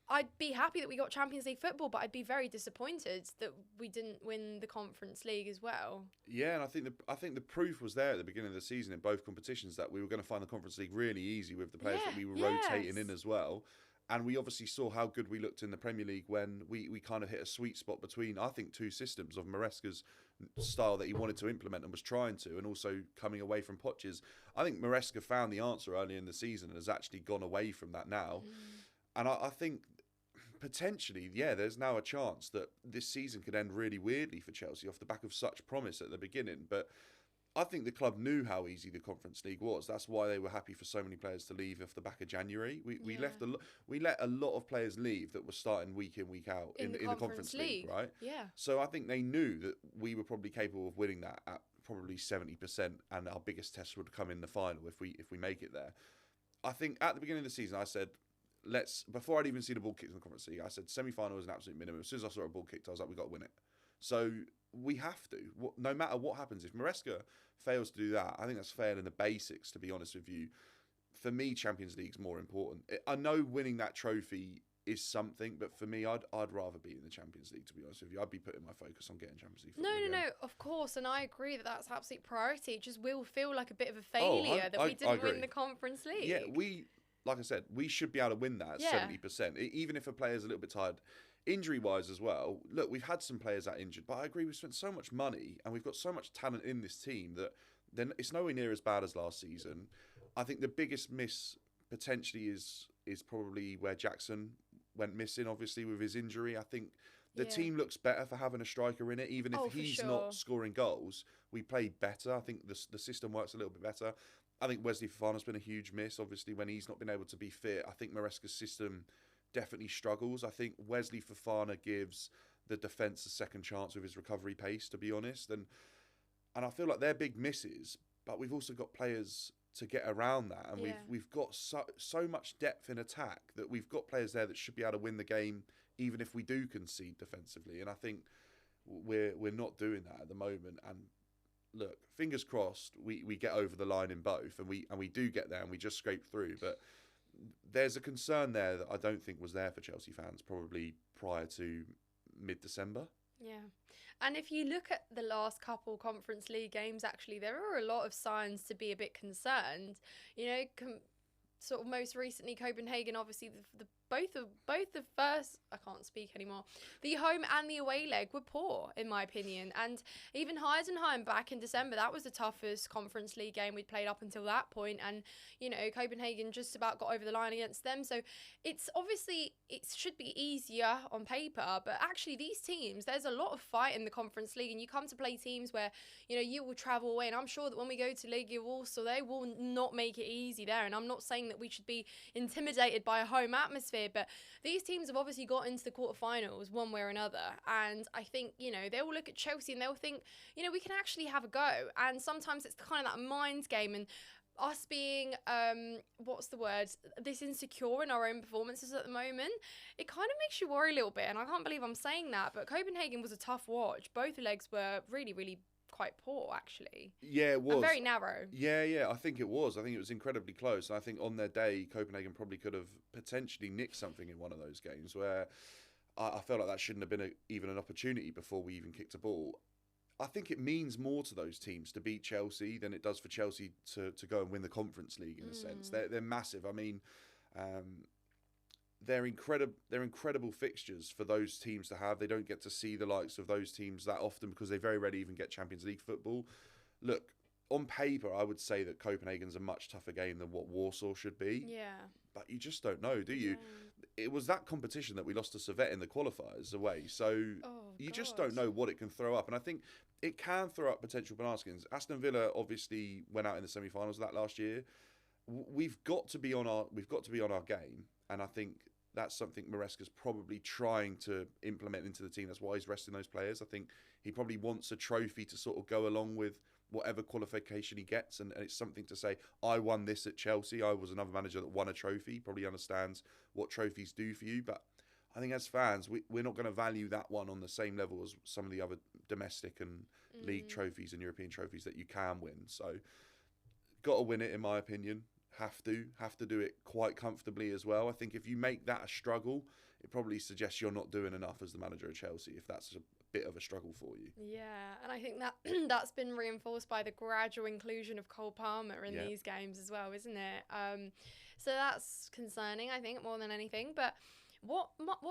I'd be happy that we got Champions League football, but I'd be very disappointed that we didn't win the Conference League as well. Yeah, and I think the proof was there at the beginning of the season in both competitions that we were going to find the Conference League really easy with the players that we were rotating in as well. And we obviously saw how good we looked in the Premier League when we kind of hit a sweet spot between, I think, two systems of Maresca's style that he wanted to implement and was trying to, and also coming away from Poch's. I think Maresca found the answer early in the season and has actually gone away from that now. And I think potentially, there's now a chance that this season could end really weirdly for Chelsea off the back of such promise at the beginning. But I think the club knew how easy the Conference League was. That's why they were happy for so many players to leave off the back of January. We let a lot of players leave that were starting week in, week out in the Conference League, right? Yeah. So I think they knew that we were probably capable of winning that at probably 70%, and our biggest test would come in the final if we make it there. I think at the beginning of the season, I said, before I'd even seen a ball kicked in the Conference League, I said semi-final is an absolute minimum. As soon as I saw a ball kicked, I was like, we got to win it. So we have to, no matter what happens. If Maresca fails to do that, I think that's failing the basics, to be honest with you. For me, Champions League's more important. I know winning that trophy is something, but for me, I'd rather be in the Champions League, to be honest with you. I'd be putting my focus on getting Champions League. No, of course, and I agree that that's absolute priority. It just will feel like a bit of a failure that we didn't win the Conference League. Yeah, like I said, we should be able to win that at 70%, even if a player's a little bit tired. Injury-wise as well, look, we've had some players that injured, but I agree we've spent so much money and we've got so much talent in this team that then it's nowhere near as bad as last season. I think the biggest miss potentially is probably where Jackson went missing, obviously, with his injury. I think the team looks better for having a striker in it, even if he's not scoring goals. We play better. I think the system works a little bit better. I think Wesley Fofana's been a huge miss, obviously, when he's not been able to be fit. I think Maresca's system definitely struggles. I think Wesley Fofana gives the defence a second chance with his recovery pace, to be honest. And I feel like they're big misses, but we've also got players to get around that, and Yeah. we've got so much depth in attack that we've got players there that should be able to win the game even if we do concede defensively. And I think we're not doing that at the moment. And look, fingers crossed, we get over the line in both, and we do get there, and we just scrape through. But there's a concern there that I don't think was there for Chelsea fans probably prior to mid-December. Yeah. And if you look at the last couple Conference League games, actually, there are a lot of signs to be a bit concerned. You know, sort of most recently, Copenhagen, obviously, the both the first, I can't speak anymore, the home and the away leg were poor, in my opinion. And even Heidenheim back in December, that was the toughest Conference League game we'd played up until that point. And, you know, Copenhagen just about got over the line against them. So it's obviously, it should be easier on paper, but actually these teams, there's a lot of fight in the Conference League, and you come to play teams where, you know, you will travel away, and I'm sure that when we go to Ligue also, they will not make it easy there. And I'm not saying that we should be intimidated by a home atmosphere, but these teams have obviously got into the quarterfinals one way or another. And I think, you know, they will look at Chelsea and they'll think, you know, we can actually have a go. And sometimes it's kind of that mind game, and us being, this insecure in our own performances at the moment, it kind of makes you worry a little bit. And I can't believe I'm saying that, but Copenhagen was a tough watch. Both legs were really, really quite poor, actually. Yeah, it was. And very narrow. Yeah, I think it was. I think it was incredibly close. I think on their day, Copenhagen probably could have potentially nicked something in one of those games where I felt like that shouldn't have been even an opportunity before we even kicked a ball. I think it means more to those teams to beat Chelsea than it does for Chelsea to go and win the Conference League in a sense. They're massive. I mean, they're incredible fixtures for those teams to have. They don't get to see the likes of those teams that often because they very rarely even get Champions League football. Look, on paper, I would say that Copenhagen's a much tougher game than what Warsaw should be. Yeah. But you just don't know, do you? Yeah. It was that competition that we lost to Servette in the qualifiers away. So just don't know what it can throw up. And I think it can throw up potential bananaskins. Aston Villa obviously went out in the semi-finals of that last year. We've got to be on our game. And I think that's something Maresca's probably trying to implement into the team. That's why he's resting those players. I think he probably wants a trophy to sort of go along with whatever qualification he gets. And it's something to say, I won this at Chelsea. I was another manager that won a trophy. He probably understands what trophies do for you. But I think as fans, we're not going to value that one on the same level as some of the other domestic and league trophies and European trophies that you can win. So got to win it, in my opinion. Have to do it quite comfortably as well. I think if you make that a struggle, it probably suggests you're not doing enough as the manager of Chelsea, if that's a bit of a struggle for you. Yeah, and I think that that's been reinforced by the gradual inclusion of Cole Palmer in these games as well, isn't it? So that's concerning, I think, more than anything. But what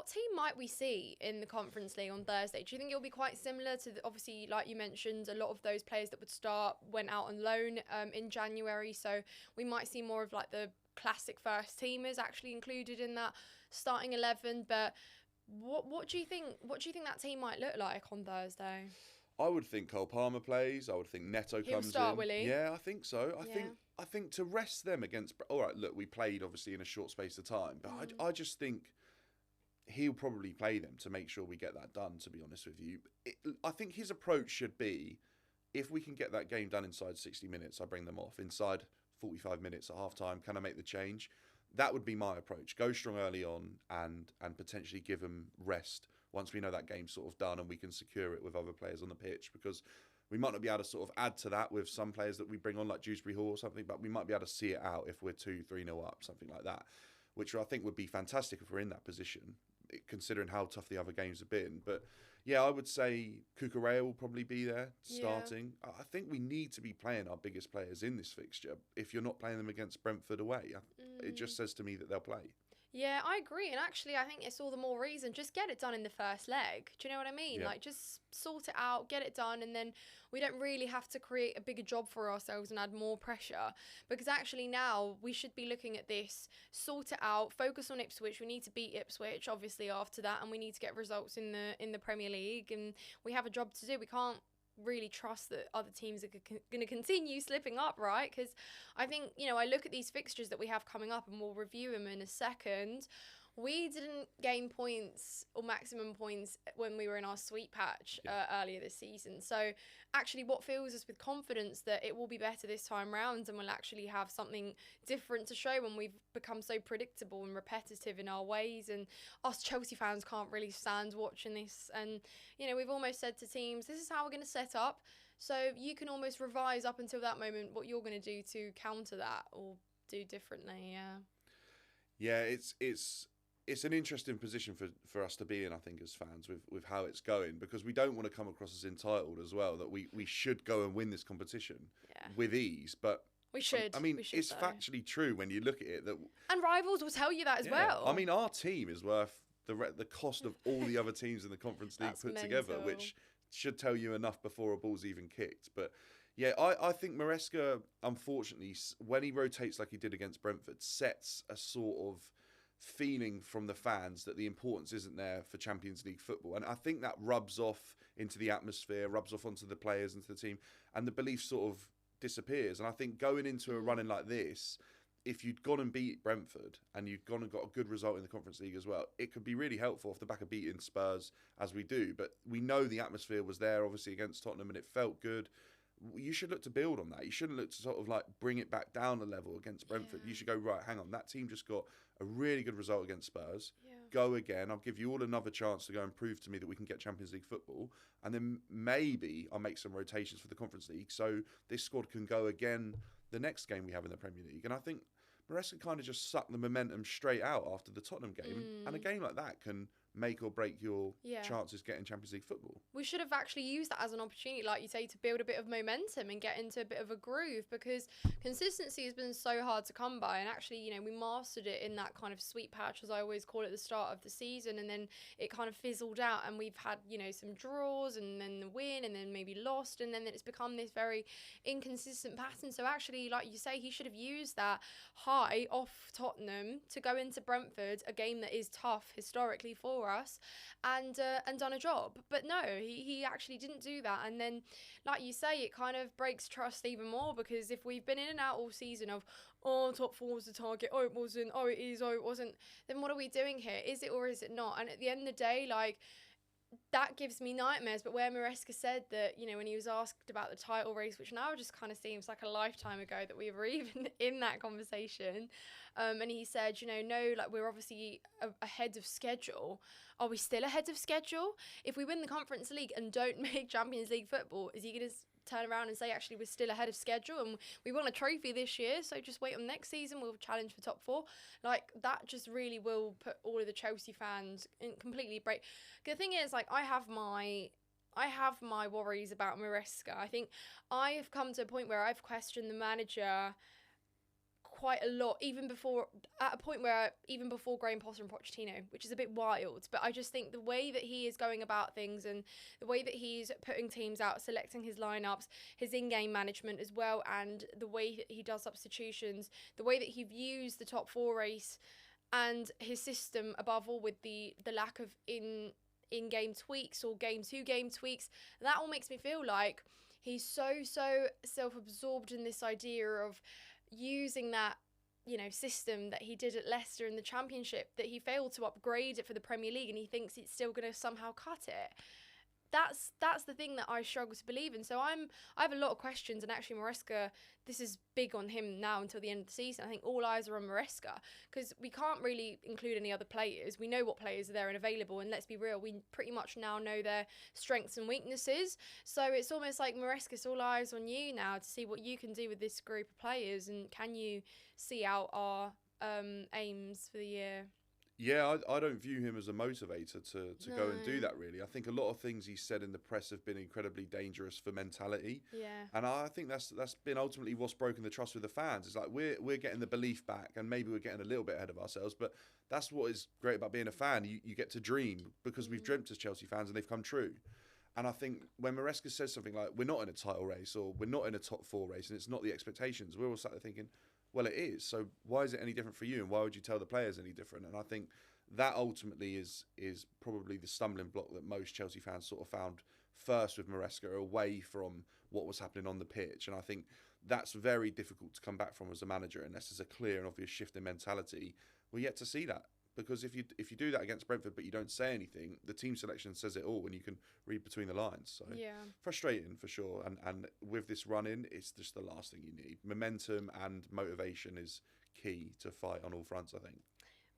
team might we see in the Conference League on Thursday? Do you think it'll be quite similar to, obviously, like you mentioned, a lot of those players that would start went out on loan in January, so we might see more of like the classic first teamers actually included in that starting 11. But what do you think? What do you think that team might look like on Thursday? I would think Cole Palmer plays. I would think Neto He'll comes start, in. will he? Yeah, I think so. I think to rest them against. All right, look, we played obviously in a short space of time, but I just think he'll probably play them to make sure we get that done, to be honest with you. I think his approach should be, if we can get that game done inside 60 minutes, I bring them off. Inside 45 minutes at half-time, can I make the change? That would be my approach. Go strong early on and potentially give them rest once we know that game's sort of done and we can secure it with other players on the pitch, because we might not be able to sort of add to that with some players that we bring on like Dewsbury Hall or something, but we might be able to see it out if we're 2-3-0 up, something like that, which I think would be fantastic if we're in that position, considering how tough the other games have been. But yeah, I would say Cucurella will probably be there starting. Yeah. I think we need to be playing our biggest players in this fixture. If you're not playing them against Brentford away, it just says to me that they'll play. Yeah, I agree. And actually, I think it's all the more reason. Just get it done in the first leg. Do you know what I mean? Yeah. Like, just sort it out, get it done, and then we don't really have to create a bigger job for ourselves and add more pressure. Because actually now, we should be looking at this, sort it out, focus on Ipswich. We need to beat Ipswich, obviously, after that, and we need to get results in the Premier League. And we have a job to do. We can't really trust that other teams are going to continue slipping up, right? Because I think, you know, I look at these fixtures that we have coming up, and we'll review them in a second. we didn't gain points or maximum points when we were in our sweet patch earlier this season. So actually what fills us with confidence that it will be better this time round and we'll actually have something different to show when we've become so predictable and repetitive in our ways, and us Chelsea fans can't really stand watching this. And, you know, we've almost said to teams, this is how we're going to set up. So you can almost revise up until that moment what you're going to do to counter that or do differently. Yeah, it's an interesting position for us to be in, I think, as fans with how it's going, because we don't want to come across as entitled as well, that we should go and win this competition with ease. But we should. I mean, we should, it's factually true when you look at it. And rivals will tell you that as well. I mean, our team is worth the cost of all the other teams in the Conference League put together, which should tell you enough before a ball's even kicked. But yeah, I think Maresca, unfortunately, when he rotates like he did against Brentford, sets a sort of feeling from the fans that the importance isn't there for Champions League football. And I think that rubs off into the atmosphere, rubs off onto the players, into the team, and the belief sort of disappears. And I think going into a running like this, if you'd gone and beat Brentford and you'd gone and got a good result in the Conference League as well, it could be really helpful off the back of beating Spurs as we do. But we know the atmosphere was there, obviously, against Tottenham, and it felt good. You should look to build on that. You shouldn't look to sort of like bring it back down a level against Brentford. You should go, right, hang on, that team just got a really good result against Spurs. Go again. I'll give you all another chance to go and prove to me that we can get Champions League football. And then maybe I'll make some rotations for the Conference League so this squad can go again the next game we have in the Premier League. And I think Maresca kind of just sucked the momentum straight out after the Tottenham game. And a game like that can make or break your chances getting Champions League football. We should have actually used that as an opportunity, like you say, to build a bit of momentum and get into a bit of a groove, because consistency has been so hard to come by. And actually, you know, we mastered it in that kind of sweet patch, as I always call it, at the start of the season, and then it kind of fizzled out, and we've had, you know, some draws and then the win and then maybe lost, and then it's become this very inconsistent pattern. So actually, like you say, he should have used that high off Tottenham to go into Brentford, a game that is tough historically for us, and done a job. But no, he actually didn't do that. And then, like you say, it kind of breaks trust even more, because if we've been in and out all season of, oh, top four was the target, oh, it wasn't, oh, it is, oh, it wasn't, then what are we doing here? Is it or is it not? And at the end of the day, like, that gives me nightmares. But where Maresca said that, you know, when he was asked about the title race, which now just kind of seems like a lifetime ago that we were even in that conversation, and he said, you know, no, like, we're obviously ahead of schedule. Are we still ahead of schedule? If we win the Conference League and don't make Champions League football, is he going to turn around and say, actually, we're still ahead of schedule and we won a trophy this year, so just wait on next season, we'll challenge for top four? Like, that just really will put all of the Chelsea fans in completely break. The thing is, like, I have my worries about Maresca. I think I have come to a point where I've questioned the manager quite a lot, even before Graham Potter and Pochettino, which is a bit wild. But I just think the way that he is going about things and the way that he's putting teams out, selecting his lineups, his in-game management as well, and the way that he does substitutions, the way that he views the top four race, and his system above all with the lack of in-game tweaks or game-to-game tweaks, that all makes me feel like he's so self-absorbed in this idea of using that, you know, system that he did at Leicester in the Championship, that he failed to upgrade it for the Premier League, and he thinks it's still going to somehow cut it. That's the thing that I struggle to believe in. So I have a lot of questions, and actually Maresca, this is big on him now until the end of the season. I think all eyes are on Maresca, because we can't really include any other players. We know what players are there and available, and let's be real, we pretty much now know their strengths and weaknesses. So it's almost like Maresca, it's all eyes on you now to see what you can do with this group of players, and can you see out our aims for the year? Yeah, I don't view him as a motivator to go and do that, really. I think a lot of things he said in the press have been incredibly dangerous for mentality. Yeah. And I think that's been ultimately what's broken the trust with the fans. It's like we're getting the belief back, and maybe we're getting a little bit ahead of ourselves, but that's what is great about being a fan. You get to dream, because we've dreamt as Chelsea fans and they've come true. And I think when Maresca says something like, we're not in a title race or we're not in a top four race and it's not the expectations, we're all sat there thinking, well, it is. So why is it any different for you? And why would you tell the players any different? And I think that ultimately is probably the stumbling block that most Chelsea fans sort of found first with Maresca, away from what was happening on the pitch. And I think that's very difficult to come back from as a manager unless there's a clear and obvious shift in mentality. We're yet to see that because if you do that against Brentford but you don't say anything, the team selection says it all, and you can read between the lines. So frustrating for sure. And with this run in, it's just the last thing you need. Momentum and motivation is key to fight on all fronts, I think.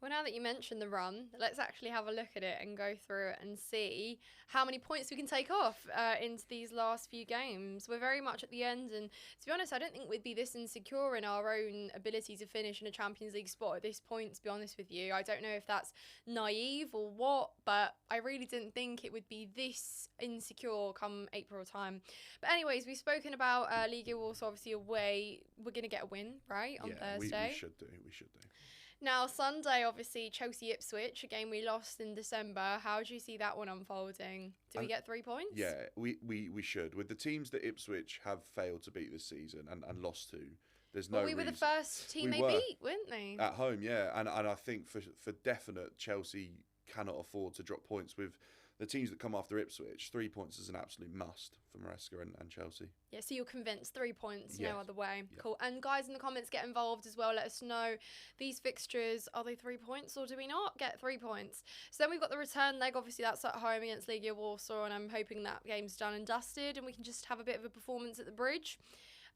Well, now that you mentioned the run, let's actually have a look at it and go through it and see how many points we can take off into these last few games. We're very much at the end, and to be honest, I don't think we'd be this insecure in our own ability to finish in a Champions League spot at this point, to be honest with you. I don't know if that's naive or what, but I really didn't think it would be this insecure come April time. But anyways, we've spoken about Liga Warsaw, obviously away. We're going to get a win, right, on Thursday? We should do. Now, Sunday, obviously, Chelsea-Ipswich, a game we lost in December. How do you see that one unfolding? Do we get 3 points? Yeah, we should. With the teams that Ipswich have failed to beat this season and lost to, there's no reason. We were the first team they beat, weren't they? At home, yeah. And I think for definite, Chelsea cannot afford to drop points with the teams that come after Ipswich. 3 points is an absolute must for Maresca and Chelsea. Yeah, so you're convinced 3 points, yes. No other way. Yeah. Cool. And guys in the comments, get involved as well. Let us know these fixtures, are they 3 points or do we not get 3 points? So then we've got the return leg. Obviously, that's at home against Legia Warsaw, and I'm hoping that game's done and dusted and we can just have a bit of a performance at the Bridge.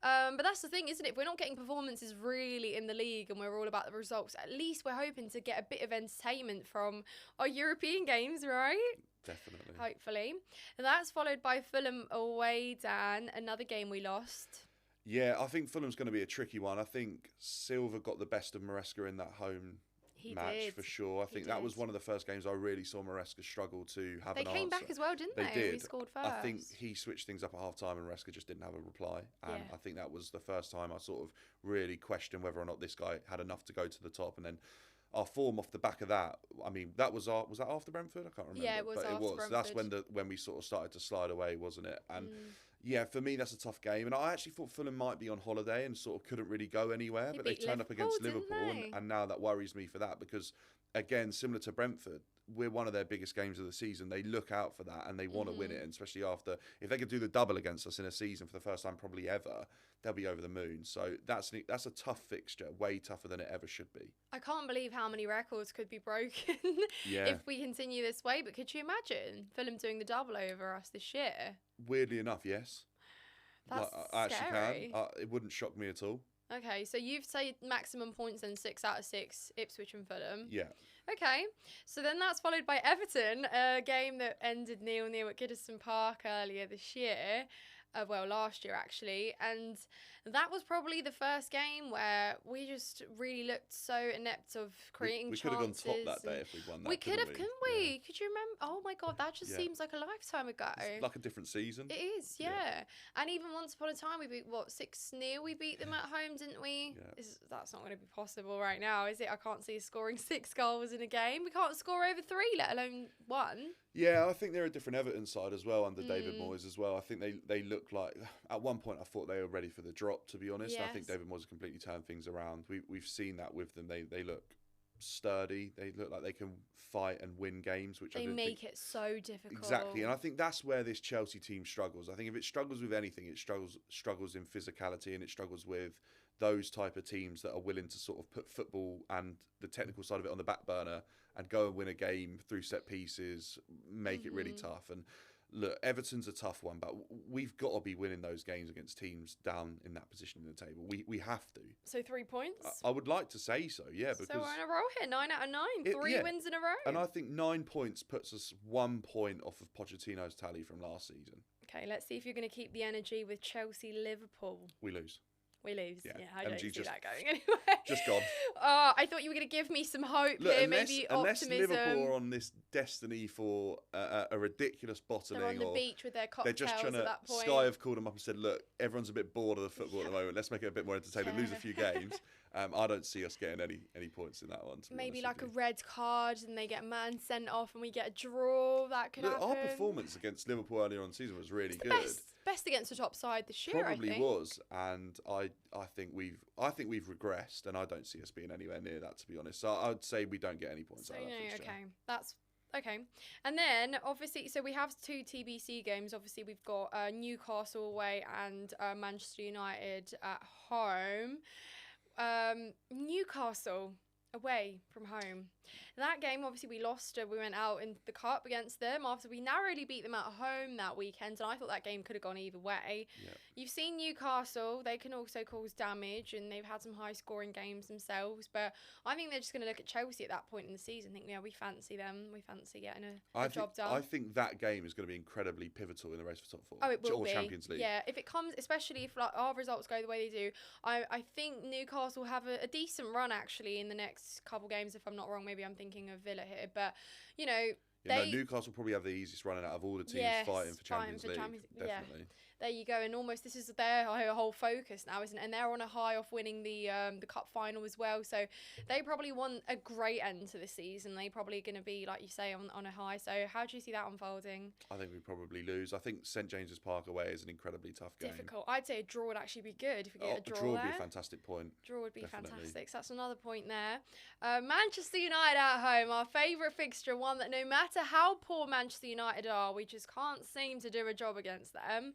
But that's the thing, isn't it? If we're not getting performances really in the league and we're all about the results, at least we're hoping to get a bit of entertainment from our European games, right? Definitely. Hopefully. And that's followed by Fulham away, Dan. Another game we lost. Yeah, I think Fulham's going to be a tricky one. I think Silva got the best of Maresca in that home match for sure. I think that was one of the first games I really saw Maresca struggle to have an answer. They came back as well, didn't they? They did. We scored first. I think he switched things up at half time and Maresca just didn't have a reply. And I think that was the first time I sort of really questioned whether or not this guy had enough to go to the top. And then our form off the back of that, I mean, was that after Brentford? I can't remember. Yeah, it was after Brentford. That's when we sort of started to slide away, wasn't it? And yeah, for me, that's a tough game. And I actually thought Fulham might be on holiday and sort of couldn't really go anywhere. But they turned up against Liverpool. And now that worries me for that because, again, similar to Brentford, we're one of their biggest games of the season. They look out for that and they want to win it. And especially after, if they could do the double against us in a season for the first time probably ever, they'll be over the moon. So that's a tough fixture, way tougher than it ever should be. I can't believe how many records could be broken if we continue this way. But could you imagine Fulham doing the double over us this year? Weirdly enough, yes. That's I actually scary. can. It wouldn't shock me at all. Okay, so you've said maximum points then 6 out of 6, Ipswich and Fulham. Yeah. Okay, so then that's followed by Everton, a game that ended 0-0 at Goodison Park earlier this year. Last year actually, and that was probably the first game where we just really looked so inept of creating chances. We could have gone top that day if we'd won that. We could have, couldn't we? Yeah. Could you remember? Oh my God, that just seems like a lifetime ago. It's like a different season. It is, yeah. And even once upon a time, we beat 6-0. We beat them at home, didn't we? Yeah. That's not going to be possible right now, is it? I can't see us scoring 6 goals in a game. We can't score over 3, let alone 1. Yeah, I think they're a different Everton side as well under David Moyes as well. I think they look like, at one point I thought they were ready for the drop, to be honest. Yes. I think David Moyes completely turned things around. We've seen that with them. They look sturdy. They look like they can fight and win games, which they make it so difficult. Exactly, and I think that's where this Chelsea team struggles. I think if it struggles with anything, it struggles in physicality, and it struggles with those type of teams that are willing to sort of put football and the technical side of it on the back burner and go and win a game through set pieces, make it really tough. And look, Everton's a tough one, but we've got to be winning those games against teams down in that position in the table. We have to. So 3 points? I would like to say so, yeah. Because so we're in a row here, 9 out of 9, 3 wins in a row. And I think 9 points puts us 1 point off of Pochettino's tally from last season. Okay, let's see if you're going to keep the energy with Chelsea-Liverpool. We lose. We lose. Yeah, I don't see that going anywhere. Just gone. I thought you were going to give me some hope here, maybe optimism. Unless Liverpool are on this destiny for a ridiculous bottoming. They're on the beach with their cocktails they're just trying to, at that point. Sky have called them up and said, look, everyone's a bit bored of the football at the moment. Let's make it a bit more entertaining. Lose a few games. I don't see us getting any points in that one. Maybe like a red card and they get a man sent off and we get a draw. That could happen. Our performance against Liverpool earlier on the season was really good. Best against the top side this year, Probably I think. was, and I think we've regressed, and I don't see us being anywhere near that, to be honest. So I'd say we don't get any points out of that fixture. Okay, that's okay. And then obviously, so we have 2 TBC games. Obviously, we've got Newcastle away and Manchester United at home. Newcastle away from home. That game, obviously, we lost. We went out in the cup against them after we narrowly beat them at home that weekend, and I thought that game could have gone either way. Yeah. You've seen Newcastle; they can also cause damage, and they've had some high-scoring games themselves. But I think they're just going to look at Chelsea at that point in the season. Think, yeah, we fancy them. We fancy getting a job done. I think that game is going to be incredibly pivotal in the race for top 4. Oh, it will or be. Champions League. Yeah, if it comes, especially if like our results go the way they do, I think Newcastle have a decent run actually in the next couple games. If I'm not wrong, maybe I'm thinking of Villa here, but you know. Newcastle probably have the easiest run out of all the teams fighting for Champions League. Definitely. Yeah. There you go, and almost this is their whole focus now, isn't it? And they're on a high off winning the cup final as well, so they probably want a great end to the season. They probably going to be, like you say, on a high. So how do you see that unfolding? I think we probably lose. I think St James's Park away is an incredibly tough game. Difficult. I'd say a draw would actually be good if we get a draw. A draw would there. be a fantastic point. Draw would be Definitely. fantastic. So that's another point there. Manchester United at home, our favourite fixture, one that no matter how poor Manchester United are, we just can't seem to do a job against them.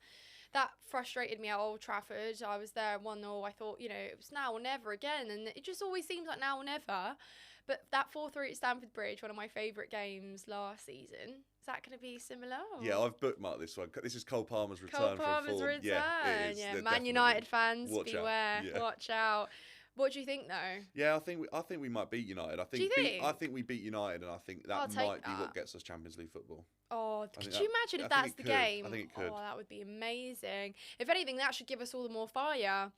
That frustrated me at Old Trafford. I was there 1-0. I thought, it was now or never again. And it just always seems like now or never. But that 4-3 at Stamford Bridge, one of my favourite games last season. Is that going to be similar? Or? Yeah, I've bookmarked this one. This is Cole Palmer's return Cole from Palmer's form. return. Yeah, it is. Yeah, Man United fans, beware. Yeah. Watch out. What do you think, though? Yeah, I think we might beat United. I think, I think we beat United, and I think that might be what gets us Champions League football. Oh, could you imagine if that's the game? I think it could. Oh, that would be amazing. If anything, that should give us all the more fire.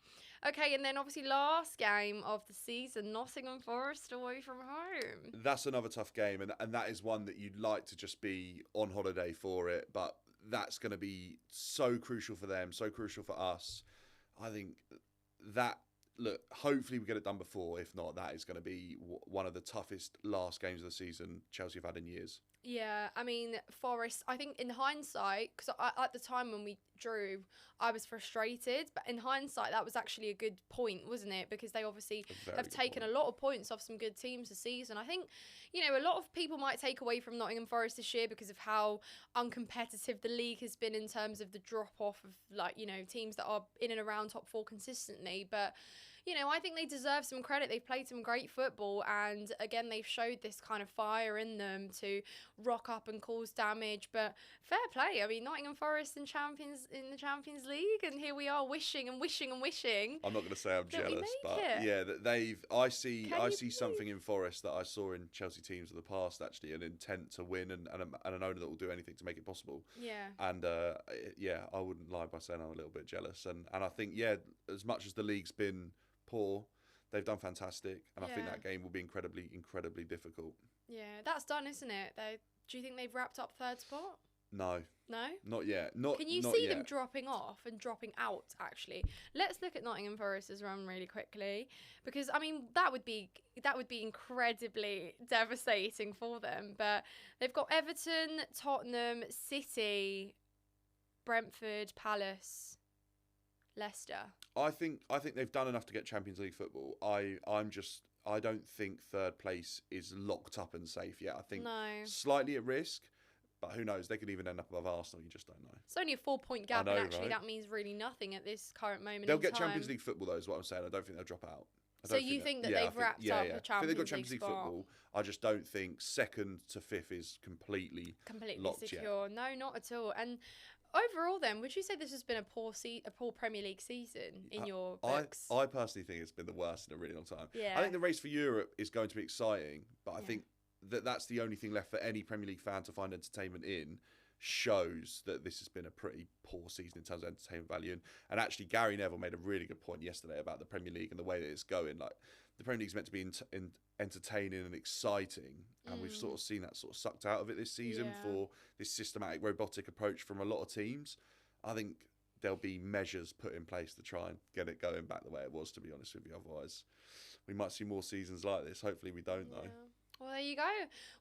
Okay, and then obviously last game of the season, Nottingham Forest away from home. That's another tough game, and that is one that you'd like to just be on holiday for it, but that's going to be so crucial for them, so crucial for us. I think that, look, hopefully we get it done before. If not, that is going to be one of the toughest last games of the season Chelsea have had in years. Yeah, I mean, Forest, I think in hindsight, because at the time when we drew, I was frustrated. But in hindsight, that was actually a good point, wasn't it? Because they obviously have taken a lot of points off some good teams this season. I think, a lot of people might take away from Nottingham Forest this year because of how uncompetitive the league has been in terms of the drop-off of, teams that are in and around top 4 consistently. But I think they deserve some credit. They've played some great football, and again, they've showed this kind of fire in them to rock up and cause damage. But fair play. I mean, Nottingham Forest in the Champions League, and here we are wishing and wishing and wishing. I'm not going to say I'm jealous, but yeah, I see something in Forest that I saw in Chelsea teams of the past, actually, an intent to win and an owner that will do anything to make it possible. Yeah. And I wouldn't lie by saying I'm a little bit jealous, and I think as much as the league's been poor, they've done fantastic, and I think that game will be incredibly, incredibly difficult. Yeah, that's done, isn't it? Do you think they've wrapped up third spot? No, not yet. Can you see them dropping off and dropping out? Actually, let's look at Nottingham Forest's run really quickly, because I mean that would be incredibly devastating for them. But they've got Everton, Tottenham, City, Brentford, Palace, Leicester. I think they've done enough to get Champions League football. I don't think third place is locked up and safe yet. I think slightly at risk, but who knows? They could even end up above Arsenal. You just don't know. It's only a 4-point gap, and actually that means really nothing at this current moment. They'll get Champions League football, though, is what I'm saying. I don't think they'll drop out. So you think that they've wrapped up the Champions League spot? I think they've got Champions League football. I just don't think 2nd to 5th is completely locked secure. Yet. No, not at all. And overall, then, would you say this has been a poor Premier League season in your books? I personally think it's been the worst in a really long time. Yeah. I think the race for Europe is going to be exciting, but I think that's the only thing left for any Premier League fan to find entertainment in. Shows that this has been a pretty poor season in terms of entertainment value. And actually, Gary Neville made a really good point yesterday about the Premier League and the way that it's going. Like, the Premier League's meant to be entertaining and exciting, and we've sort of seen that sort of sucked out of it this season for this systematic, robotic approach from a lot of teams. I think there'll be measures put in place to try and get it going back the way it was, to be honest with you. Otherwise, we might see more seasons like this. Hopefully we don't, though. Well, there you go.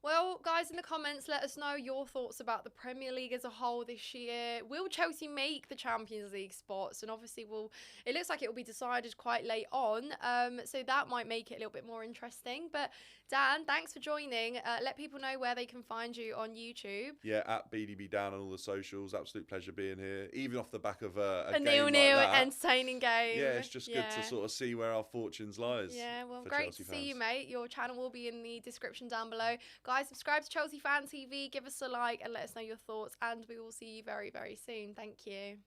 Well, guys, in the comments, let us know your thoughts about the Premier League as a whole this year. Will Chelsea make the Champions League spots? And obviously, it looks like it will be decided quite late on. So that might make it a little bit more interesting. But Dan, thanks for joining. Let people know where they can find you on YouTube. Yeah, at BDB Down on all the socials. Absolute pleasure being here. Even off the back of a game 0-0 like that. entertaining game. Yeah, it's just good to sort of see where our fortunes lies. Yeah, well, great to see you, mate. Your channel will be in the description description down below. Guys, subscribe to Chelsea Fan TV, give us a like and let us know your thoughts, and we will see you very, very soon. Thank you.